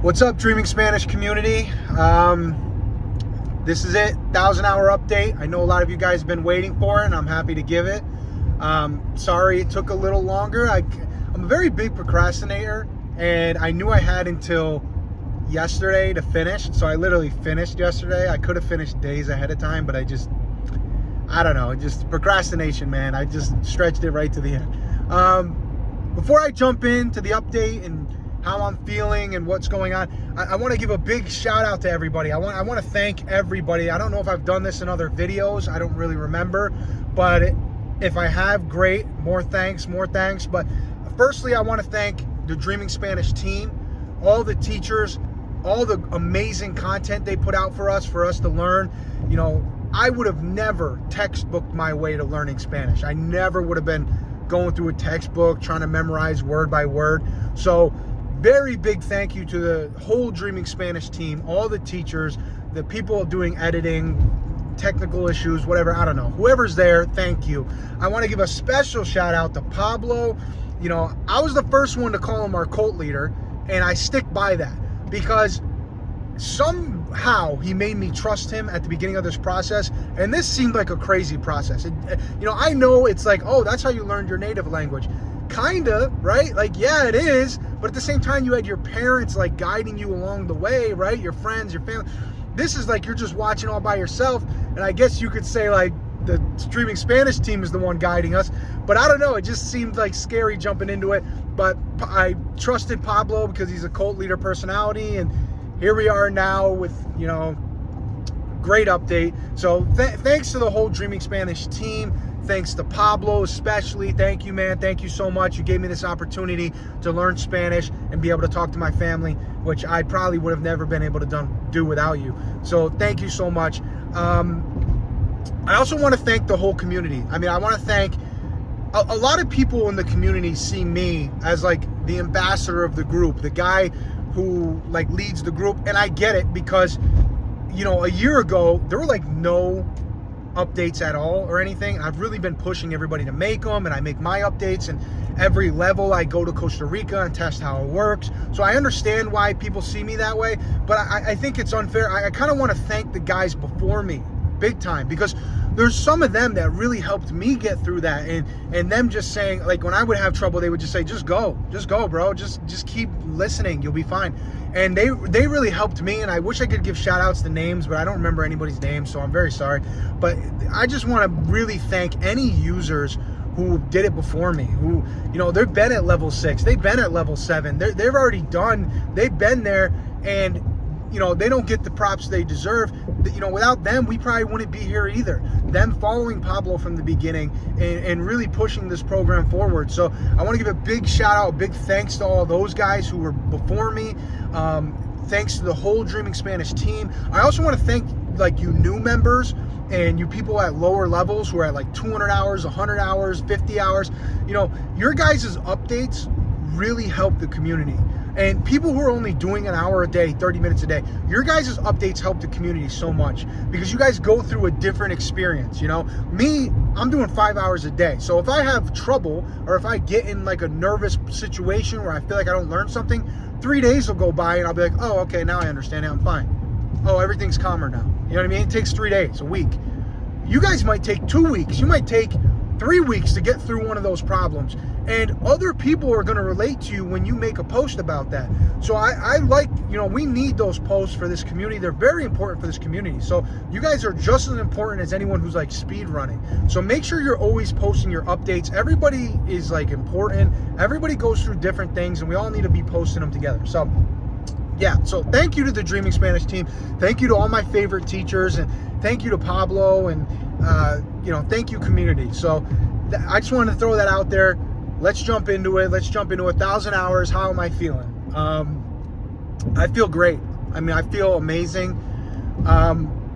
What's up, Dreaming Spanish community? This is it, 1,000-hour update. I know a lot of you guys have been waiting for it, and I'm happy to give it. Sorry it took a little longer. I'm a very big procrastinator, and I knew I had until yesterday to finish, so I literally finished yesterday. I could have finished days ahead of time, but I don't know, just procrastination, man. I just stretched it right to the end. Before I jump into the update and how I'm feeling and what's going on, I want to give a big shout out to everybody. I want to thank everybody. I don't know if I've done this in other videos. I don't really remember, but if I have, great. More thanks. But firstly, I want to thank the Dreaming Spanish team, all the teachers, all the amazing content they put out for us to learn. You know, I would have never textbooked my way to learning Spanish. I never would have been going through a textbook trying to memorize word by word. So very big thank you to the whole Dreaming Spanish team, all the teachers, the people doing editing, technical issues, whatever, I don't know. Whoever's there, thank you. I want to give a special shout out to Pablo. You know, I was the first one to call him our cult leader, and I stick by that because somehow he made me trust him at the beginning of this process, and this seemed like a crazy process. You know, I know it's like, oh, that's how you learned your native language. Kinda, right? Like, yeah, it is, but at the same time, you had your parents like guiding you along the way, right? Your friends, your family. This is like you're just watching all by yourself, and I guess you could say like the Streaming Spanish team is the one guiding us, but I don't know, it just seemed like scary jumping into it. But I trusted Pablo because he's a cult leader personality, and here we are now with, you know, great update. So thanks to the whole Dreaming Spanish team. Thanks to Pablo especially. Thank you, man. Thank you so much. You gave me this opportunity to learn Spanish and be able to talk to my family, which I probably would have never been able to do without you. So thank you so much. I also want to thank the whole community. I mean, I want to thank a lot of people in the community see me as like the ambassador of the group, the guy who like leads the group. And I get it because, you know, a year ago, there were like no updates at all or anything. I've really been pushing everybody to make them, and I make my updates, and every level I go to Costa Rica and test how it works. So I understand why people see me that way, but I think it's unfair. I kind of want to thank the guys before me big time, because there's some of them that really helped me get through that, and them just saying, like, when I would have trouble, they would just say, just go bro, just keep listening, you'll be fine. And they really helped me, and I wish I could give shout outs to names, but I don't remember anybody's name, so I'm very sorry. But I just want to really thank any users who did it before me, who, you know, they've been at level 6, they've been at level 7, they've already done, they've been there, and you know, they don't get the props they deserve. You know, without them, we probably wouldn't be here either. Them following Pablo from the beginning and really pushing this program forward. So I want to give a big shout out, big thanks to all those guys who were before me. Thanks to the whole Dreaming Spanish team. I also want to thank like you new members and you people at lower levels who are at like 200 hours, 100 hours, 50 hours. You know, your guys' updates really help the community. And people who are only doing an hour a day, 30 minutes a day, your guys' updates help the community so much because you guys go through a different experience. You know, me, I'm doing 5 hours a day. So if I have trouble or if I get in like a nervous situation where I feel like I don't learn something, 3 days will go by and I'll be like, oh, okay, now I understand it, I'm fine. Oh, everything's calmer now. You know what I mean? It takes 3 days, a week. You guys might take 2 weeks. You might take 3 weeks to get through one of those problems, and other people are going to relate to you when you make a post about that. So I like, you know, we need those posts for this community. They're very important for this community. So you guys are just as important as anyone who's like speed running. So make sure you're always posting your updates. Everybody is like important. Everybody goes through different things, and we all need to be posting them together. So yeah, so thank you to the Dreaming Spanish team. Thank you to all my favorite teachers, and thank you to Pablo, and you know, thank you community. So I just wanted to throw that out there. Let's jump into it. Let's jump into 1,000 hours. How am I feeling? I feel great. I mean, I feel amazing.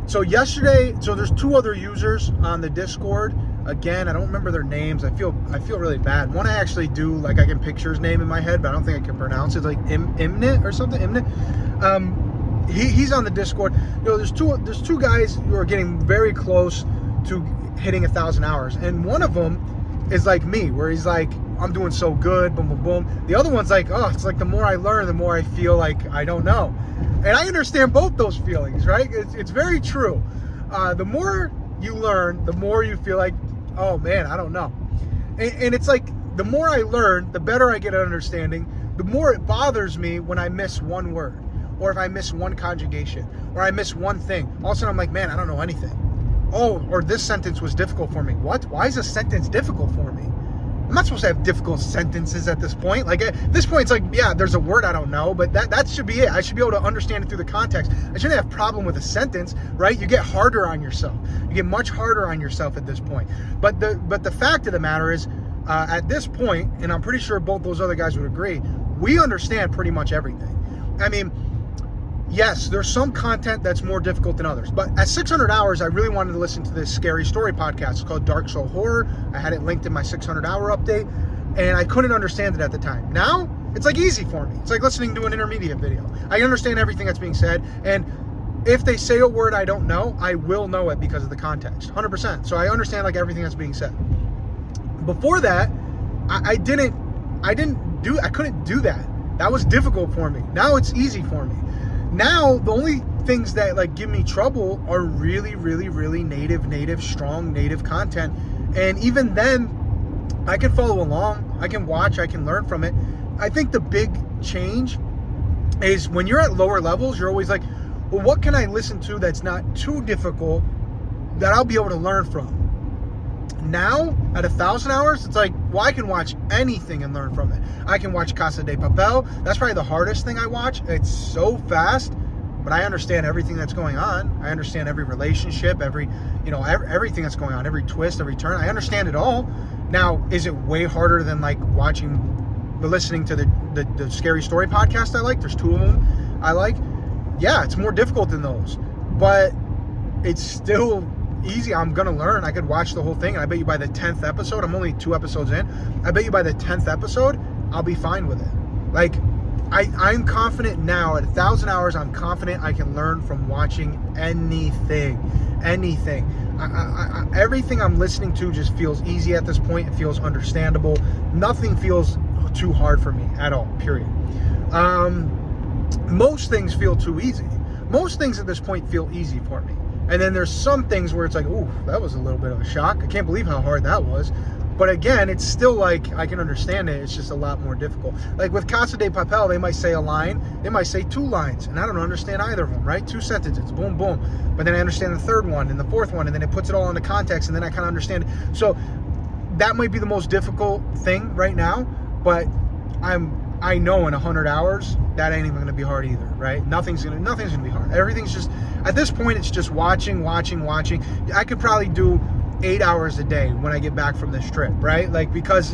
So yesterday, so there's 2 other users on the Discord. Again, I don't remember their names. I feel really bad. One I actually do, like I can picture his name in my head, but I don't think I can pronounce it. Like Imnit or something. Imnit. He's on the Discord. You know, there's two guys who are getting very close to hitting 1,000 hours, and one of them is like me, where he's like I'm doing so good, boom, boom, boom. The other one's like, oh, it's like the more I learn, the more I feel like I don't know. And I understand both those feelings, right? It's very true. The more you learn, the more you feel like, oh man, I don't know. And it's like, the more I learn, the better I get at understanding, the more it bothers me when I miss one word, or if I miss one conjugation, or I miss one thing. All of a sudden I'm like, man, I don't know anything. Oh, or this sentence was difficult for me. What? Why is a sentence difficult for me? I'm not supposed to have difficult sentences at this point. Like at this point, it's like, yeah, there's a word I don't know, but that should be it. I should be able to understand it through the context. I shouldn't have a problem with a sentence, right? You get harder on yourself. You get much harder on yourself at this point. But the fact of the matter is, at this point, and I'm pretty sure both those other guys would agree, we understand pretty much everything. I mean, yes, there's some content that's more difficult than others, but at 600 hours, I really wanted to listen to this scary story podcast. It's called Dark Soul Horror. I had it linked in my 600 hour update, and I couldn't understand it at the time. Now, it's like easy for me. It's like listening to an intermediate video. I understand everything that's being said, and if they say a word I don't know, I will know it because of the context, 100%. So I understand like everything that's being said. Before that, I couldn't do that. That was difficult for me. Now it's easy for me. Now, the only things that like give me trouble are really, really, really native, strong native content. And even then, I can follow along, I can watch, I can learn from it. I think the big change is when you're at lower levels, you're always like, well, what can I listen to that's not too difficult that I'll be able to learn from? Now, at 1,000 hours, it's like, well, I can watch anything and learn from it. I can watch Casa de Papel. That's probably the hardest thing I watch. It's so fast, but I understand everything that's going on. I understand every relationship, everything that's going on, every twist, every turn. I understand it all. Now, is it way harder than like listening to the Scary Story podcast I like? There's 2 of them I like. Yeah, it's more difficult than those, but it's still easy. I'm gonna learn. I could watch the whole thing, and I bet you by the 10th episode, I'm only 2 episodes in, I bet you by the 10th episode I'll be fine with it. Like I'm confident now at 1,000 hours. I'm confident I can learn from watching anything. Everything I'm listening to just feels easy at this point. It feels understandable. Nothing feels too hard for me at all, period. Most things feel too easy. Most things at this point feel easy for me. And then there's some things where it's like, ooh, that was a little bit of a shock. I can't believe how hard that was. But again, it's still like, I can understand it. It's just a lot more difficult. Like with Casa de Papel, they might say a line. They might say 2 lines. And I don't understand either of them, right? 2 sentences, boom, boom. But then I understand the 3rd one and the 4th one. And then it puts it all into context. And then I kind of understand it. So that might be the most difficult thing right now. But I know in 100 hours, that ain't even gonna be hard either, right? Nothing's gonna be hard. Everything's just, at this point, it's just watching. I could probably do 8 hours a day when I get back from this trip, right? Like, because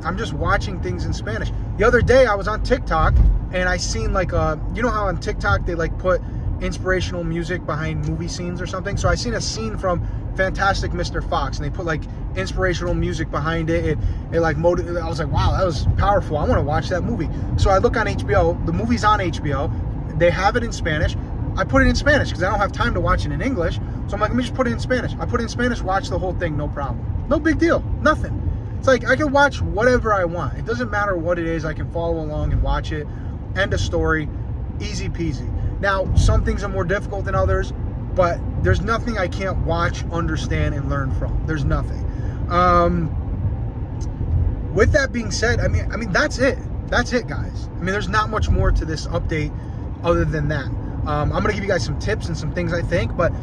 I'm just watching things in Spanish. The other day I was on TikTok and I seen like you know how on TikTok they like put inspirational music behind movie scenes or something? So I seen a scene from Fantastic Mr. Fox and they put like inspirational music behind it. It like I was like, wow, that was powerful. I want to watch that movie. So I look on HBO. The movie's on HBO. They have it in Spanish. I put it in Spanish because I don't have time to watch it in English. So I'm like, let me just put it in Spanish. I put it in Spanish, watch the whole thing, no problem. No big deal, nothing. It's like I can watch whatever I want. It doesn't matter what it is. I can follow along and watch it. End of story, easy peasy. Now, some things are more difficult than others, but there's nothing I can't watch, understand, and learn from. There's nothing. With that being said, I mean that's it. That's it, guys. I mean, there's not much more to this update other than that. I'm going to give you guys some tips and some things I think, but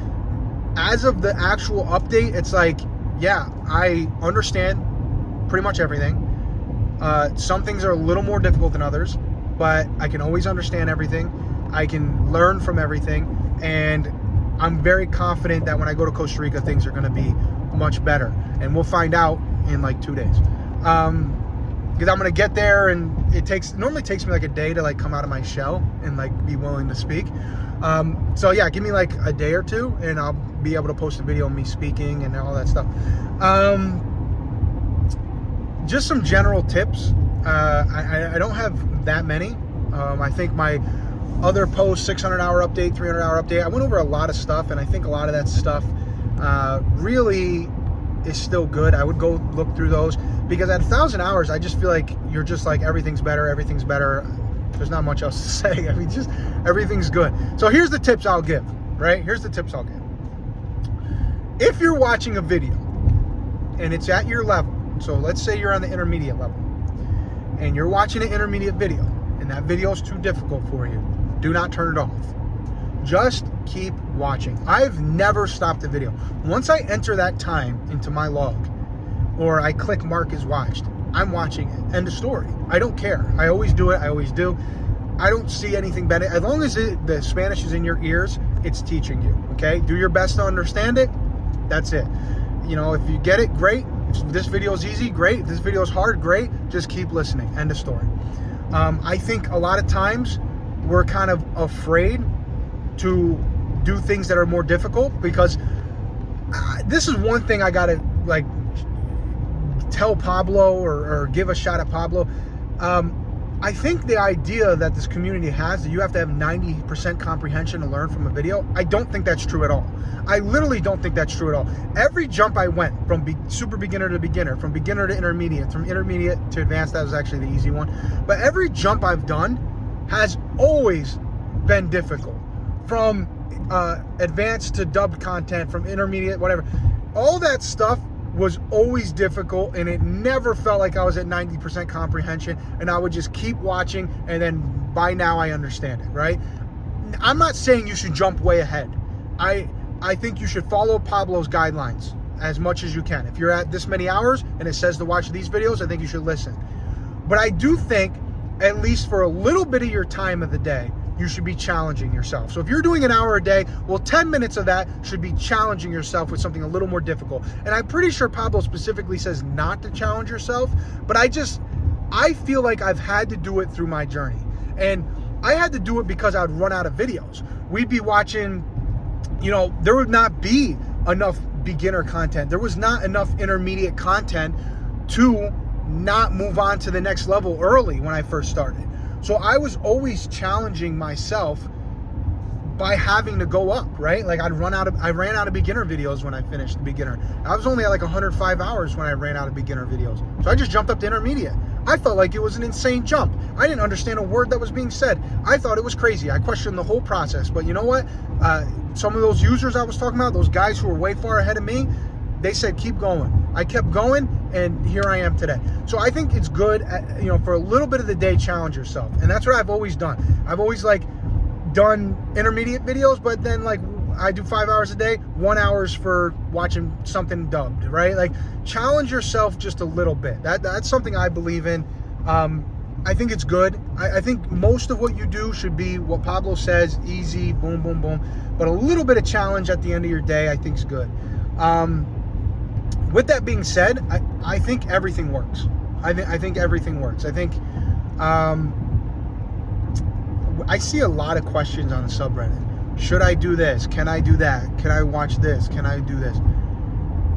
as of the actual update, it's like, yeah, I understand pretty much everything. Some things are a little more difficult than others, but I can always understand everything. I can learn from everything, and I'm very confident that when I go to Costa Rica, things are going to be much better, and we'll find out in like 2 days. Because I'm gonna get there, and it normally takes me like a day to like come out of my shell and like be willing to speak. So yeah, give me like a day or 2, and I'll be able to post a video of me speaking and all that stuff. Just some general tips. I don't have that many. I think my other post, 600-hour update, 300-hour update, I went over a lot of stuff, and I think a lot of that stuff really is still good. I would go look through those, Because at 1,000 hours, I just feel like you're just like, everything's better. There's not much else to say. I mean, just everything's good. So here's the tips I'll give, right? Here's the tips I'll give. If you're watching a video and it's at your level, so let's say you're on the intermediate level and you're watching an intermediate video and that video is too difficult for you, do not turn it off. Just keep watching. I've never stopped a video. Once I enter that time into my log or I click mark as watched, I'm watching it. End of story. I don't care. I always do it. I always do. I don't see anything better. As long as the Spanish is in your ears, it's teaching you, okay? Do your best to understand it. That's it. You know, if you get it, great. If this video is easy, great. If this video is hard, great. Just keep listening. End of story. I think a lot of times we're kind of afraid to do things that are more difficult, because this is one thing I gotta like tell Pablo or give a shot at Pablo. I think the idea that this community has, that you have to have 90% comprehension to learn from a video, I don't think that's true at all. I literally don't think that's true at all. Every jump I went from super beginner to beginner, from beginner to intermediate, from intermediate to advanced, that was actually the easy one. But every jump I've done has always been difficult. From advanced to dubbed content, from intermediate, whatever. All that stuff was always difficult, and it never felt like I was at 90% comprehension, and I would just keep watching, and then by now I understand it, right? I'm not saying you should jump way ahead. I think you should follow Pablo's guidelines as much as you can. If you're at this many hours and it says to watch these videos, I think you should listen. But I do think, at least for a little bit of your time of the day, you should be challenging yourself. So if you're doing an hour a day, well, 10 minutes of that should be challenging yourself with something a little more difficult. And I'm pretty sure Pablo specifically says not to challenge yourself, but I feel like I've had to do it through my journey. And I had to do it because I'd run out of videos. We'd be watching, you know, there would not be enough beginner content. There was not enough intermediate content to not move on to the next level early when I first started. So I was always challenging myself by having to go up, right? Like I ran out of beginner videos when I finished the beginner. I was only at like 105 hours when I ran out of beginner videos. So I just jumped up to intermediate. I felt like it was an insane jump. I didn't understand a word that was being said. I thought it was crazy. I questioned the whole process. But you know what? Some of those users I was talking about, those guys who were way far ahead of me, they said, keep going. I kept going, and here I am today. So I think it's good, you know, for a little bit of the day, challenge yourself. And that's what I've always done. I've always like done intermediate videos, but then like I do 5 hours a day, 1 hour's for watching something dubbed, right? Like challenge yourself just a little bit. That's something I believe in. I think it's good. I think most of what you do should be what Pablo says, easy, boom, boom, boom. But a little bit of challenge at the end of your day, I think is good. With that being said, I think everything works. I think everything works. I think I see a lot of questions on the subreddit. Should I do this? Can I do that? Can I watch this? Can I do this?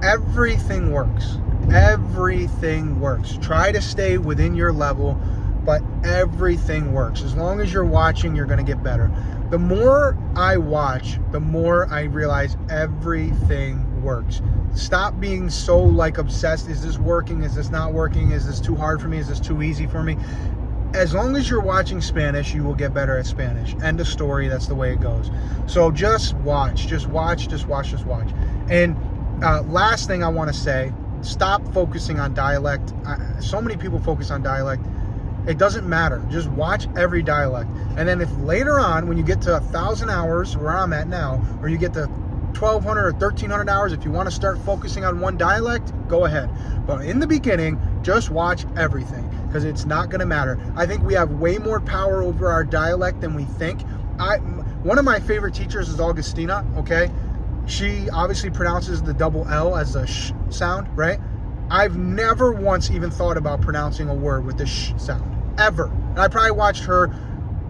Everything works. Everything works. Try to stay within your level, but everything works. As long as you're watching, you're going to get better. The more I watch, the more I realize everything works. Stop being so like obsessed. Is this working? Is this not working? Is this too hard for me? Is this too easy for me? As long as you're watching Spanish, you will get better at Spanish. End of story. That's the way it goes. So just watch, just watch, just watch, just watch. And last thing I want to say, stop focusing on dialect. So many people focus on dialect. It doesn't matter. Just watch every dialect. And then if later on, when you get to 1,000 hours, where I'm at now, or you get to 1,200 or 1,300 hours, if you want to start focusing on one dialect, go ahead. But in the beginning, just watch everything, because it's not going to matter. I think we have way more power over our dialect than we think. One of my favorite teachers is Augustina, okay? She obviously pronounces the double L as a sh sound, right? I've never once even thought about pronouncing a word with the sh sound, ever. And I probably watched her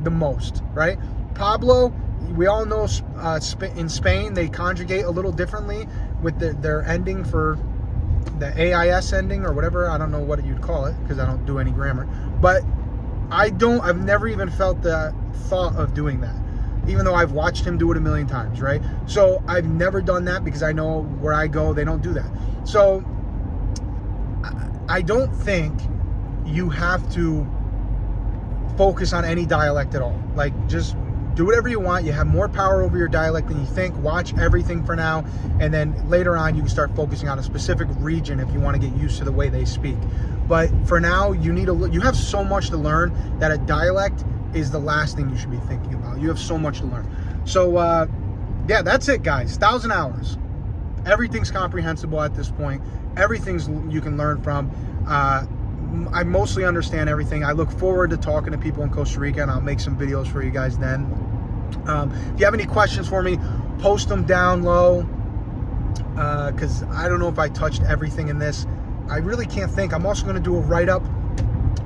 the most, right? Pablo, we all know in Spain, they conjugate a little differently with their ending for the AIS ending or whatever. I don't know what you'd call it because I don't do any grammar. But I've never even felt the thought of doing that, even though I've watched him do it a million times, right? So I've never done that because I know where I go, they don't do that. So I don't think you have to focus on any dialect at all. Like, just do whatever you want. You have more power over your dialect than you think. Watch everything for now, and then later on you can start focusing on a specific region if you want to get used to the way they speak. But for now, you have so much to learn that a dialect is the last thing you should be thinking about. You have so much to learn. So yeah, that's it, guys. 1,000 hours. Everything's comprehensible at this point. Everything's you can learn from. I mostly understand everything. I look forward to talking to people in Costa Rica, and I'll make some videos for you guys then. If you have any questions for me, post them down low, because I don't know if I touched everything in this. I really can't think. I'm also going to do a write-up.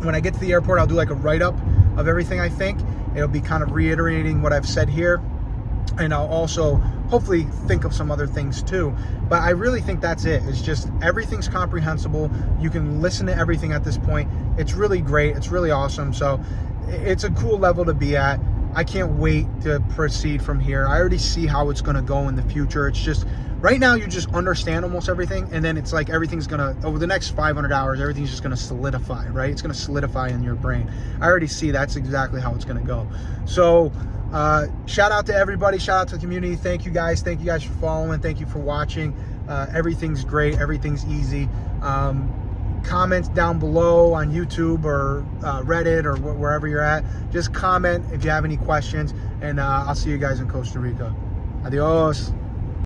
When I get to the airport, I'll do like a write-up of everything I think. It'll be kind of reiterating what I've said here. And I'll also hopefully think of some other things too. But I really think that's it. It's just everything's comprehensible. You can listen to everything at this point. It's really great. It's really awesome. So it's a cool level to be at. I can't wait to proceed from here. I already see how it's going to go in the future. It's just right now you just understand almost everything, and then it's like everything's going to, over the next 500 hours, everything's just going to solidify, right? It's going to solidify in your brain. I already see that's exactly how it's going to go. So shout out to everybody. Shout out to the community. Thank you guys. Thank you guys for following. Thank you for watching. Everything's great. Everything's easy. Comment down below on YouTube or Reddit or wherever you're at. Just comment if you have any questions, and I'll see you guys in Costa Rica. Adios.